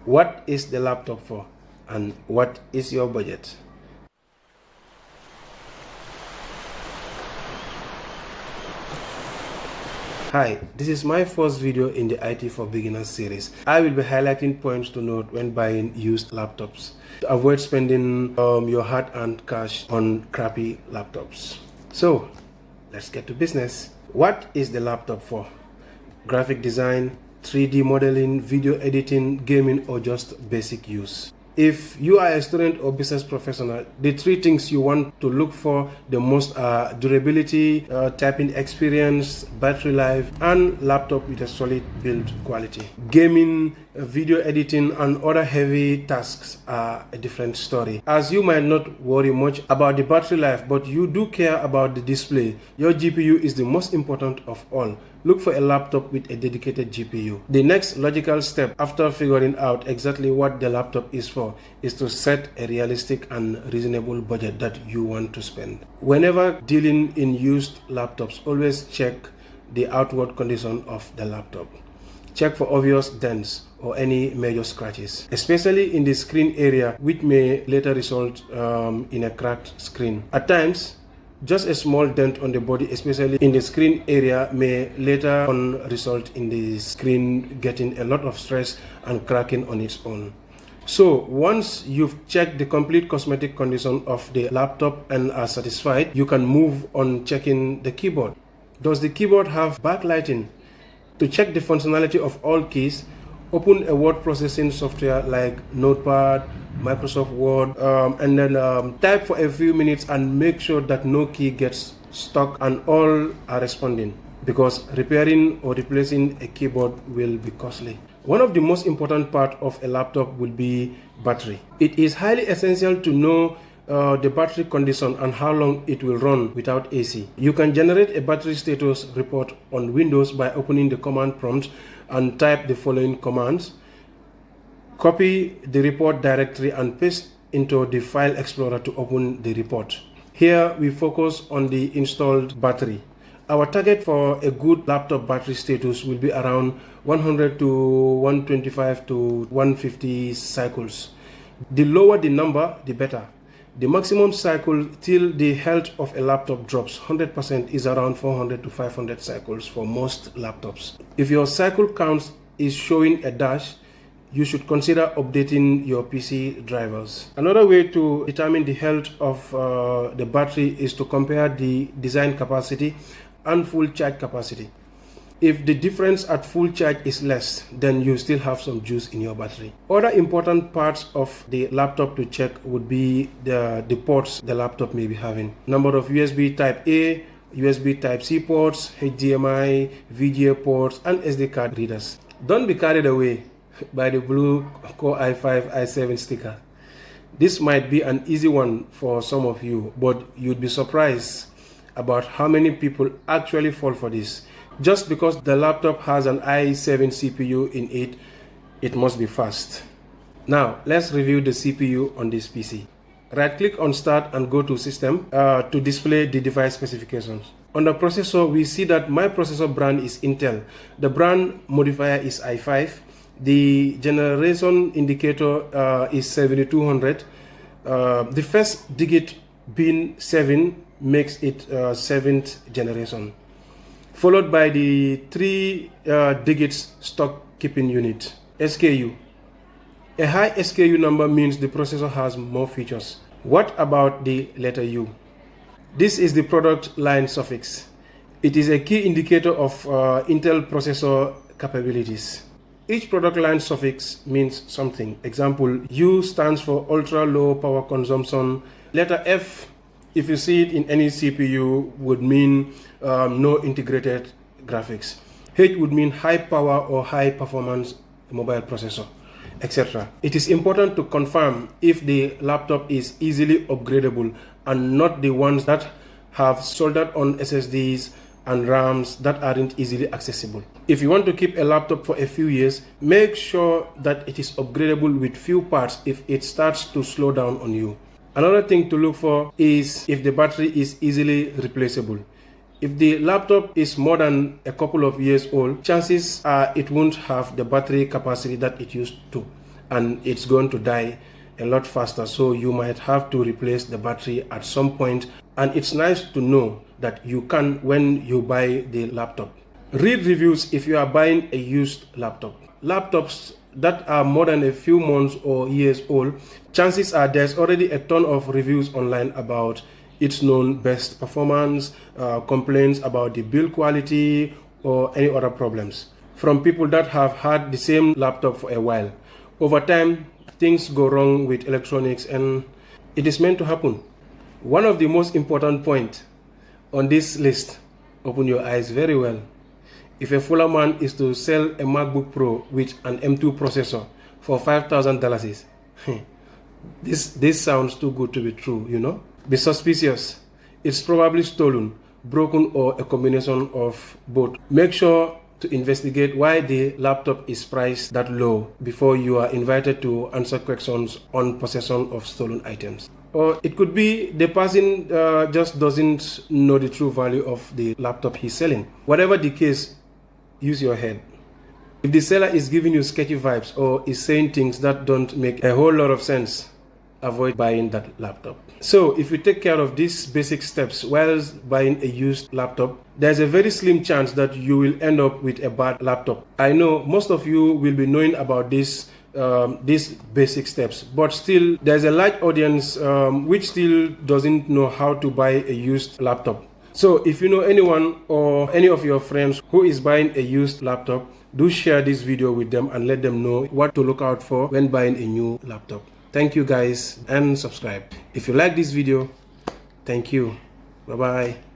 What is the laptop for, and what is your budget? Hi, this is my first video in the IT for Beginners series. I will be highlighting points to note when buying used laptops to avoid spending your hard-earned cash on crappy laptops. So, let's get to business. What is the laptop for? Graphic design, 3D modeling, video editing, gaming, or just basic use? If you are a student or business professional, the three things you want to look for the most are durability, typing experience, battery life, and laptop with a solid build quality. Gaming, video editing, and other heavy tasks are a different story. As you might not worry much about the battery life, but you do care about the display, your GPU is the most important of all. Look for a laptop with a dedicated GPU. The next logical step after figuring out exactly what the laptop is for is to set a realistic and reasonable budget that you want to spend. Whenever dealing in used laptops, always check the outward condition of the laptop. Check for obvious dents or any major scratches, especially in the screen area, which may later result in a cracked screen. At times, just a small dent on the body, especially in the screen area, may later on result in the screen getting a lot of stress and cracking on its own. So once you've checked the complete cosmetic condition of the laptop and are satisfied, you can move on checking the keyboard. Does the keyboard have backlighting? To check the functionality of all keys, open a word processing software like Notepad, Microsoft Word, and then type for a few minutes and make sure that no key gets stuck and all are responding, because repairing or replacing a keyboard will be costly. One of the most important parts of a laptop will be battery. It is highly essential to know the battery condition and how long it will run without AC. You can generate a battery status report on Windows by opening the command prompt and type the following commands. Copy the report directory and paste into the file explorer to open the report. Here we focus on the installed battery. Our target for a good laptop battery status will be around 100 to 125 to 150 cycles. The lower the number, the better. The maximum cycle till the health of a laptop drops 100% is around 400 to 500 cycles for most laptops. If your cycle count is showing a dash, you should consider updating your PC drivers. Another way to determine the health of the battery is to compare the design capacity and full charge capacity. If the difference at full charge is less, then you still have some juice in your battery. Other important parts of the laptop to check would be the ports the laptop may be having. Number of USB Type A, USB Type C ports, HDMI, VGA ports, and SD card readers. Don't be carried away by the blue Core i5, i7 sticker. This might be an easy one for some of you, but you'd be surprised about how many people actually fall for this. Just because the laptop has an i7 CPU in it, it must be fast. Now, let's review the CPU on this PC. Right-click on Start and go to System to display the device specifications. On the processor, we see that my processor brand is Intel. The brand modifier is i5. The generation indicator is 7200. The first digit being 7 makes it 7th generation, followed by the 3 digits stock keeping unit, SKU. A high SKU number means the processor has more features. What about the letter U? This is the product line suffix. It is a key indicator of Intel processor capabilities. Each product line suffix means something. Example, U stands for ultra low power consumption. Letter F, if you see it in any CPU, would mean no integrated graphics. H would mean high power or high performance mobile processor, etc. It is important to confirm if the laptop is easily upgradable and not the ones that have soldered on SSDs and RAMs that aren't easily accessible. If you want to keep a laptop for a few years, make sure that it is upgradable with few parts if it starts to slow down on you. Another thing to look for is if the battery is easily replaceable. If the laptop is more than a couple of years old, chances are it won't have the battery capacity that it used to. and it's going to die a lot faster, so you might have to replace the battery at some point. And it's nice to know that you can when you buy the laptop. Read reviews if you are buying a used laptop. Laptops that are more than a few months or years old, chances are there's already a ton of reviews online about its known best performance, complaints about the build quality, or any other problems from people that have had the same laptop for a while. Over time, things go wrong with electronics, and it is meant to happen. One of the most important points on this list, open your eyes very well. If a fuller man is to sell a MacBook Pro with an M2 processor for $5,000, this sounds too good to be true, you know? Be suspicious. It's probably stolen, broken, or a combination of both. Make sure to investigate why the laptop is priced that low before you are invited to answer questions on possession of stolen items. Or it could be the person just doesn't know the true value of the laptop he's selling. Whatever the case, use your head. If the seller is giving you sketchy vibes or is saying things that don't make a whole lot of sense, avoid buying that laptop. So if you take care of these basic steps while buying a used laptop, there's a very slim chance that you will end up with a bad laptop. I know most of you will be knowing about these basic steps, but still there's a large audience which still doesn't know how to buy a used laptop. So if you know anyone or any of your friends who is buying a used laptop, do share this video with them and let them know what to look out for when buying a new laptop. Thank you guys, and subscribe. If you like this video, thank you. Bye-bye.